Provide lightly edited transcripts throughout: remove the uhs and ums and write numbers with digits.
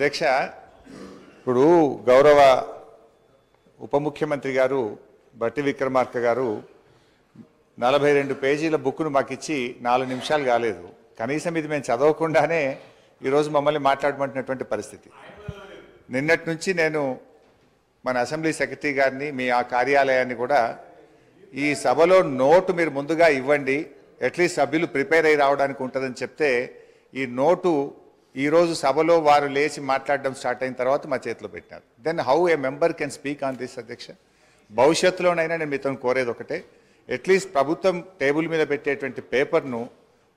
అధ్యక్ష, ఇప్పుడు గౌరవ ఉప ముఖ్యమంత్రి గారు బట్టి విక్రమార్క గారు 42 పేజీల బుక్ను మాకు ఇచ్చి 4 నిమిషాలు కాలేదు. కనీసం ఇది మేము చదవకుండానే ఈరోజు మమ్మల్ని మాట్లాడమంటున్నటువంటి పరిస్థితి. నిన్నటి నుంచి నేను మన అసెంబ్లీ సెక్రటరీ గారిని, మీ ఆ కార్యాలయాన్ని కూడా ఈ సభలో నోటు మీరు ముందుగా ఇవ్వండి, అట్లీస్ట్ సభ్యులు ప్రిపేర్ అయ్యి రావడానికి ఉంటుందని చెప్తే ఈ నోటు ఈరోజు సభలో వారు లేచి మాట్లాడడం స్టార్ట్ అయిన తర్వాత మా చేతిలో పెట్టినారు. Then how a member can speak on this అధ్యక్ష? భవిష్యత్తులోనైనా నేను మీతో కోరేది ఒకటే, అట్లీస్ట్ ప్రభుత్వం టేబుల్ మీద పెట్టేటువంటి పేపర్ను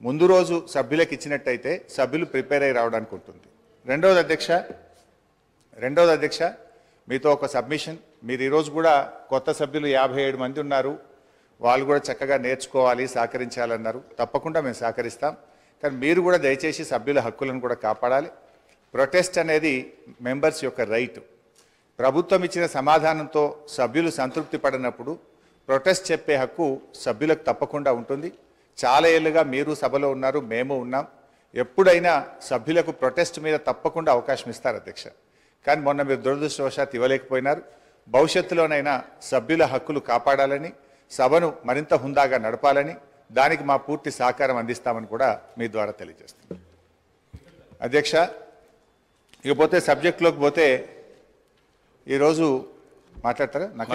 ముందు రోజు సభ్యులకు ఇచ్చినట్టయితే సభ్యులు ప్రిపేర్ అయ్యి రావడానికి ఉంటుంది. రెండవది అధ్యక్ష, మీతో ఒక సబ్మిషన్. మీరు ఈరోజు కూడా కొత్త సభ్యులు 57 మంది ఉన్నారు, వాళ్ళు కూడా చక్కగా నేర్చుకోవాలి, సహకరించాలన్నారు. తప్పకుండా మేము సహకరిస్తాం. కానీ మీరు కూడా దయచేసి సభ్యుల హక్కులను కూడా కాపాడాలి. ప్రొటెస్ట్ అనేది మెంబర్స్ యొక్క రైట్. ప్రభుత్వం ఇచ్చిన సమాధానంతో సభ్యులు సంతృప్తి పడినప్పుడు ప్రొటెస్ట్ చెప్పే హక్కు సభ్యులకు తప్పకుండా ఉంటుంది. చాలా ఏళ్ళుగా మీరు సభలో ఉన్నారు, మేము ఉన్నాం. ఎప్పుడైనా సభ్యులకు ప్రొటెస్ట్ మీద తప్పకుండా అవకాశం ఇస్తారు అధ్యక్ష. కానీ మొన్న మీరు దురదృష్టవశాత్తు ఇవ్వలేకపోయినారు. భవిష్యత్తులోనైనా సభ్యుల హక్కులు కాపాడాలని, సభను మరింత హుందాగా నడపాలని, దానికి మా పూర్తి సహకారం అందిస్తామని కూడా మీ ద్వారా తెలియజేస్తాం అధ్యక్ష. ఇకపోతే సబ్జెక్టులోకి పోతే ఈరోజు మాట్లాడతారా? నాకు